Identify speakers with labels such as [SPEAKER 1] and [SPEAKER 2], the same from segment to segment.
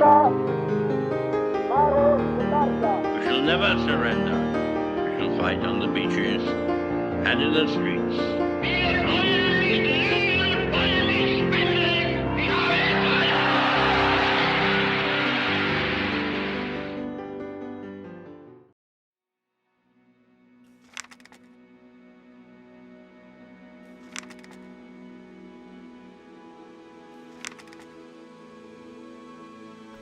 [SPEAKER 1] We shall never surrender. We shall fight on the beaches and in the streets.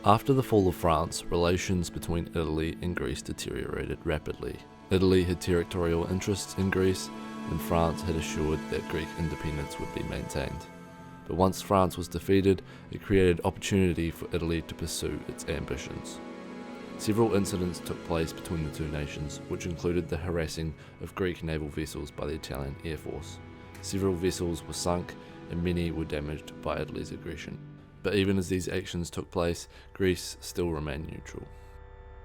[SPEAKER 2] After the fall of France, relations between Italy and Greece deteriorated rapidly. Italy had territorial interests in Greece, and France had assured that Greek independence would be maintained. But once France was defeated, it created opportunity for Italy to pursue its ambitions. Several incidents took place between the two nations, which included the harassing of Greek naval vessels by the Italian Air Force. Several vessels were sunk, and many were damaged by Italy's aggression. But even as these actions took place, Greece still remained neutral.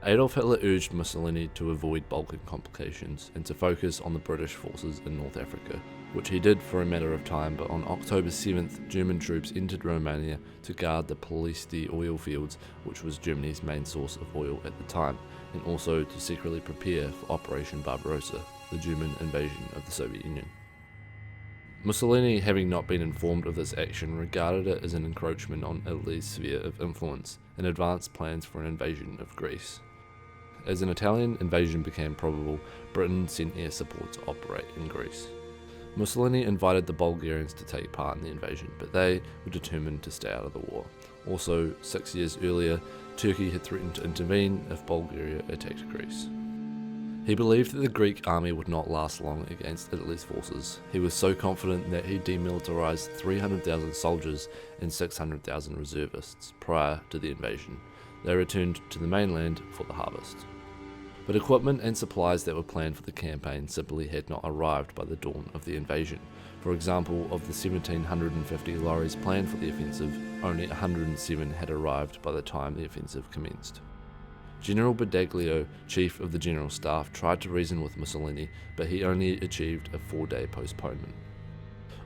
[SPEAKER 2] Adolf Hitler urged Mussolini to avoid Balkan complications and to focus on the British forces in North Africa, which he did for a matter of time, but on October 7th, German troops entered Romania to guard the Ploiești oil fields, which was Germany's main source of oil at the time, and also to secretly prepare for Operation Barbarossa, the German invasion of the Soviet Union. Mussolini, having not been informed of this action, regarded it as an encroachment on Italy's sphere of influence and advanced plans for an invasion of Greece. As an Italian invasion became probable, Britain sent air support to operate in Greece. Mussolini invited the Bulgarians to take part in the invasion, but they were determined to stay out of the war. Also, 6 years earlier, Turkey had threatened to intervene if Bulgaria attacked Greece. He believed that the Greek army would not last long against Italy's forces. He was so confident that he demilitarized 300,000 soldiers and 600,000 reservists prior to the invasion. They returned to the mainland for the harvest. But equipment and supplies that were planned for the campaign simply had not arrived by the dawn of the invasion. For example, of the 1,750 lorries planned for the offensive, only 107 had arrived by the time the offensive commenced. General Badoglio, chief of the General Staff, tried to reason with Mussolini, but he only achieved a 4-day postponement.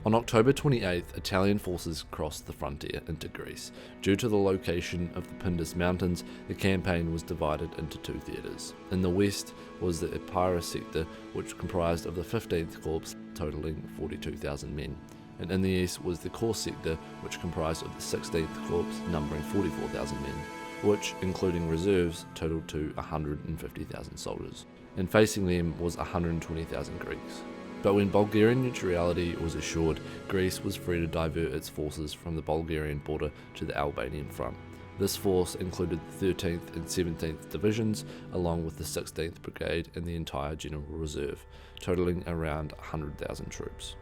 [SPEAKER 2] On October 28th, Italian forces crossed the frontier into Greece. Due to the location of the Pindus Mountains, the campaign was divided into two theatres. In the west was the Epirus sector, which comprised of the 15th Corps, totaling 42,000 men. And in the east was the Corse sector, which comprised of the 16th Corps, numbering 44,000 men, which, including reserves, totaled to 150,000 soldiers. And facing them was 120,000 Greeks. But when Bulgarian neutrality was assured, Greece was free to divert its forces from the Bulgarian border to the Albanian front. This force included the 13th and 17th Divisions, along with the 16th Brigade and the entire General Reserve, totaling around 100,000 troops.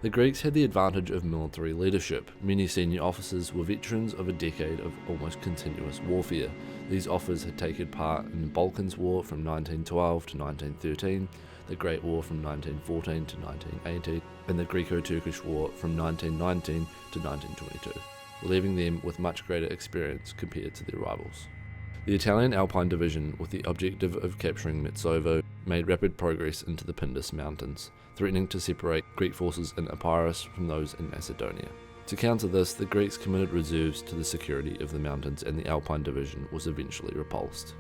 [SPEAKER 2] The Greeks had the advantage of military leadership. Many senior officers were veterans of a decade of almost continuous warfare. These officers had taken part in the Balkans War from 1912 to 1913, the Great War from 1914 to 1918, and the Greco-Turkish War from 1919 to 1922, leaving them with much greater experience compared to their rivals. The Italian Alpine Division, with the objective of capturing Metsovo, made rapid progress into the Pindus Mountains, threatening to separate Greek forces in Epirus from those in Macedonia. To counter this, the Greeks committed reserves to the security of the mountains, and the Alpine Division was eventually repulsed.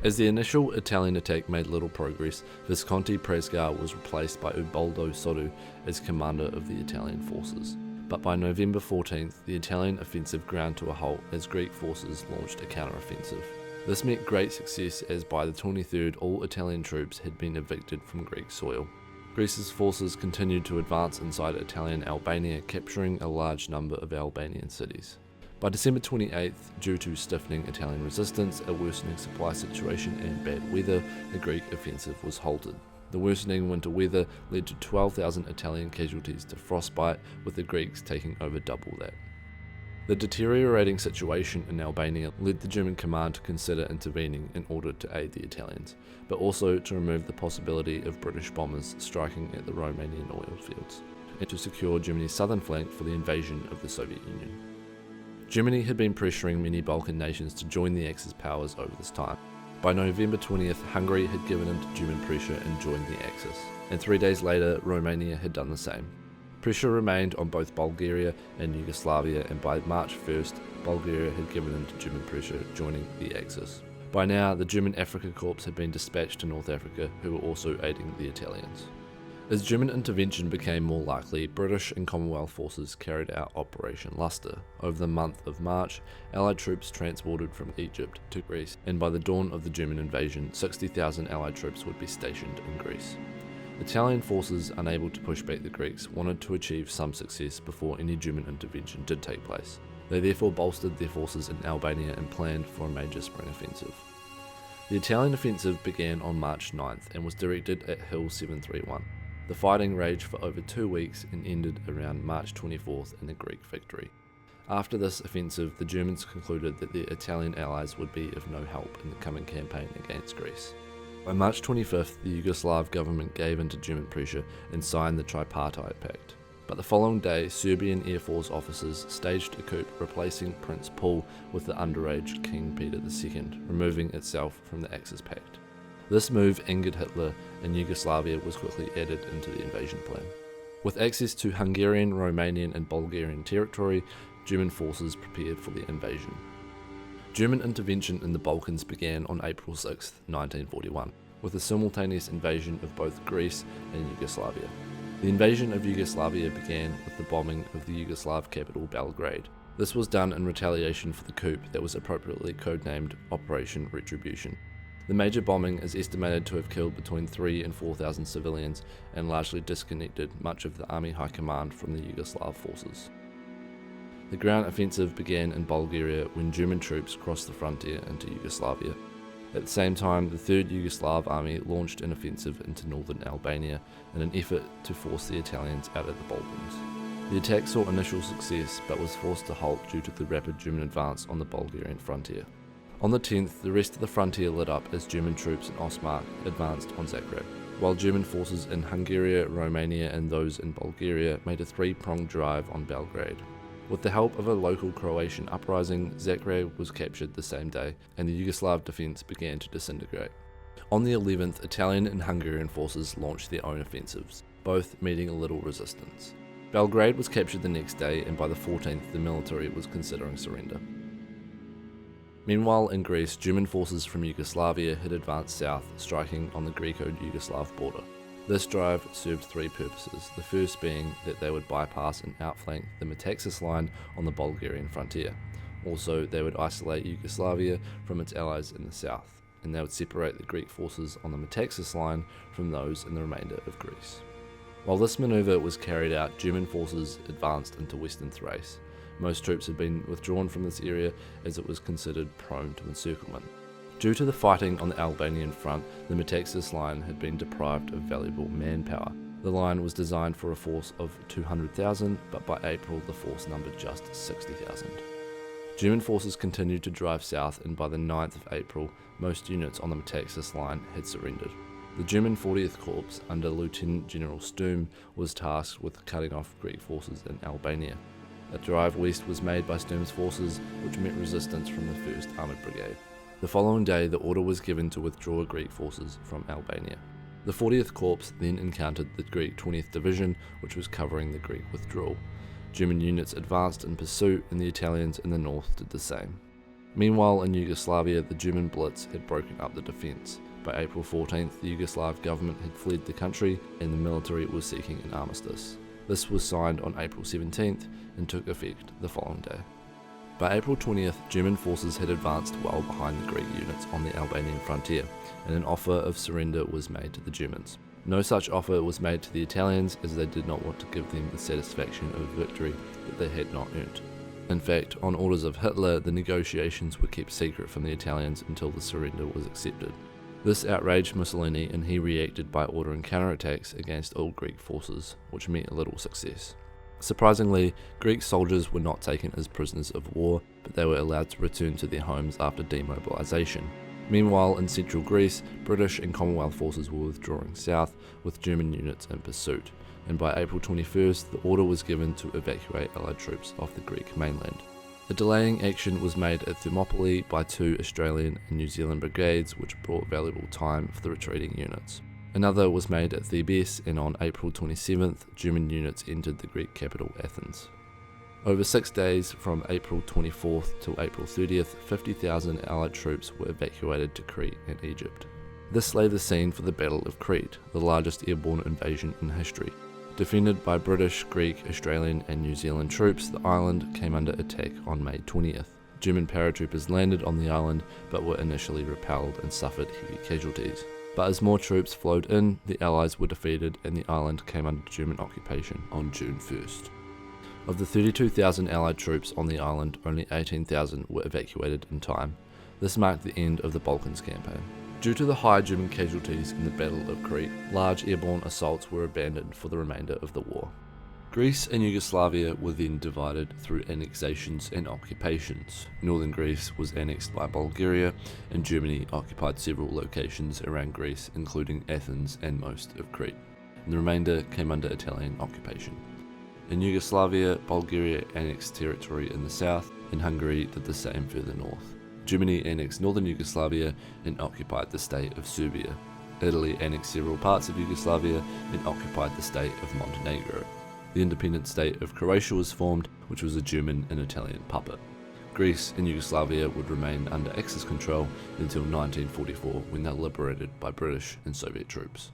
[SPEAKER 2] As the initial Italian attack made little progress, Visconti Prasgar was replaced by Ubaldo Sodu as commander of the Italian forces. But by November 14th, the Italian offensive ground to a halt as Greek forces launched a counter-offensive. This meant great success, as by the 23rd all Italian troops had been evicted from Greek soil. Greece's forces continued to advance inside Italian Albania, capturing a large number of Albanian cities. By December 28th, due to stiffening Italian resistance, a worsening supply situation and bad weather, the Greek offensive was halted. The worsening winter weather led to 12,000 Italian casualties to frostbite, with the Greeks taking over double that. The deteriorating situation in Albania led the German command to consider intervening in order to aid the Italians, but also to remove the possibility of British bombers striking at the Romanian oil fields, and to secure Germany's southern flank for the invasion of the Soviet Union. Germany had been pressuring many Balkan nations to join the Axis powers over this time. By November 20th, Hungary had given in to German pressure and joined the Axis, and 3 days later, Romania had done the same. Pressure remained on both Bulgaria and Yugoslavia, and by March 1st, Bulgaria had given in to German pressure, joining the Axis. By now, the German Africa Corps had been dispatched to North Africa, who were also aiding the Italians. As German intervention became more likely, British and Commonwealth forces carried out Operation Lustre. Over the month of March, Allied troops transported from Egypt to Greece, and by the dawn of the German invasion, 60,000 Allied troops would be stationed in Greece. Italian forces, unable to push back the Greeks, wanted to achieve some success before any German intervention did take place. They therefore bolstered their forces in Albania and planned for a major spring offensive. The Italian offensive began on March 9th and was directed at Hill 731. The fighting raged for over 2 weeks and ended around March 24th in a Greek victory. After this offensive, the Germans concluded that their Italian allies would be of no help in the coming campaign against Greece. By March 25th, the Yugoslav government gave in to German pressure and signed the Tripartite Pact. But the following day, Serbian Air Force officers staged a coup replacing Prince Paul with the underage King Peter II, removing itself from the Axis Pact. This move angered Hitler, and Yugoslavia was quickly added into the invasion plan. With access to Hungarian, Romanian and Bulgarian territory, German forces prepared for the invasion. German intervention in the Balkans began on April 6, 1941, with a simultaneous invasion of both Greece and Yugoslavia. The invasion of Yugoslavia began with the bombing of the Yugoslav capital Belgrade. This was done in retaliation for the coup that was appropriately codenamed Operation Retribution. The major bombing is estimated to have killed between 3,000 and 4,000 civilians and largely disconnected much of the army high command from the Yugoslav forces. The ground offensive began in Bulgaria when German troops crossed the frontier into Yugoslavia. At the same time, the 3rd Yugoslav Army launched an offensive into northern Albania in an effort to force the Italians out of the Balkans. The attack saw initial success but was forced to halt due to the rapid German advance on the Bulgarian frontier. On the 10th, the rest of the frontier lit up as German troops in Osmark advanced on Zagreb, while German forces in Hungary, Romania and those in Bulgaria made a three-pronged drive on Belgrade. With the help of a local Croatian uprising, Zagreb was captured the same day, and the Yugoslav defence began to disintegrate. On the 11th, Italian and Hungarian forces launched their own offensives, both meeting a little resistance. Belgrade was captured the next day, and by the 14th, the military was considering surrender. Meanwhile, in Greece, German forces from Yugoslavia had advanced south, striking on the Greco-Yugoslav border. This drive served three purposes, the first being that they would bypass and outflank the Metaxas line on the Bulgarian frontier. Also, they would isolate Yugoslavia from its allies in the south, and they would separate the Greek forces on the Metaxas line from those in the remainder of Greece. While this manoeuvre was carried out, German forces advanced into western Thrace. Most troops had been withdrawn from this area as it was considered prone to encirclement. Due to the fighting on the Albanian front, the Metaxas line had been deprived of valuable manpower. The line was designed for a force of 200,000, but by April the force numbered just 60,000. German forces continued to drive south, and by the 9th of April, most units on the Metaxas line had surrendered. The German 40th Corps, under Lieutenant General Sturm, was tasked with cutting off Greek forces in Albania. A drive west was made by Sturm's forces, which met resistance from the 1st Armoured Brigade. The following day, the order was given to withdraw Greek forces from Albania. The 40th Corps then encountered the Greek 20th Division, which was covering the Greek withdrawal. German units advanced in pursuit, and the Italians in the north did the same. Meanwhile, in Yugoslavia, the German Blitz had broken up the defence. By April 14th, the Yugoslav government had fled the country, and the military was seeking an armistice. This was signed on April 17th and took effect the following day. By April 20th, German forces had advanced well behind the Greek units on the Albanian frontier, and an offer of surrender was made to the Germans. No such offer was made to the Italians, as they did not want to give them the satisfaction of victory that they had not earned. In fact, on orders of Hitler, the negotiations were kept secret from the Italians until the surrender was accepted. This outraged Mussolini, and he reacted by ordering counterattacks against all Greek forces, which met little success. Surprisingly, Greek soldiers were not taken as prisoners of war, but they were allowed to return to their homes after demobilisation. Meanwhile, in central Greece, British and Commonwealth forces were withdrawing south, with German units in pursuit, and by April 21st, the order was given to evacuate Allied troops off the Greek mainland. A delaying action was made at Thermopylae by 2 Australian and New Zealand brigades, which brought valuable time for the retreating units. Another was made at Thebes, and on April 27th, German units entered the Greek capital Athens. Over 6 days, from April 24th till April 30th, 50,000 Allied troops were evacuated to Crete and Egypt. This laid the scene for the Battle of Crete, the largest airborne invasion in history. Defended by British, Greek, Australian and New Zealand troops, the island came under attack on May 20th. German paratroopers landed on the island but were initially repelled and suffered heavy casualties. But as more troops flowed in, the Allies were defeated and the island came under German occupation on June 1st. Of the 32,000 Allied troops on the island, only 18,000 were evacuated in time. This marked the end of the Balkans campaign. Due to the high German casualties in the Battle of Crete, large airborne assaults were abandoned for the remainder of the war. Greece and Yugoslavia were then divided through annexations and occupations. Northern Greece was annexed by Bulgaria, and Germany occupied several locations around Greece, including Athens and most of Crete. And the remainder came under Italian occupation. In Yugoslavia, Bulgaria annexed territory in the south, and Hungary did the same further north. Germany annexed northern Yugoslavia and occupied the state of Serbia. Italy annexed several parts of Yugoslavia and occupied the state of Montenegro. The independent state of Croatia was formed, which was a German and Italian puppet. Greece and Yugoslavia would remain under Axis control until 1944, when they were liberated by British and Soviet troops.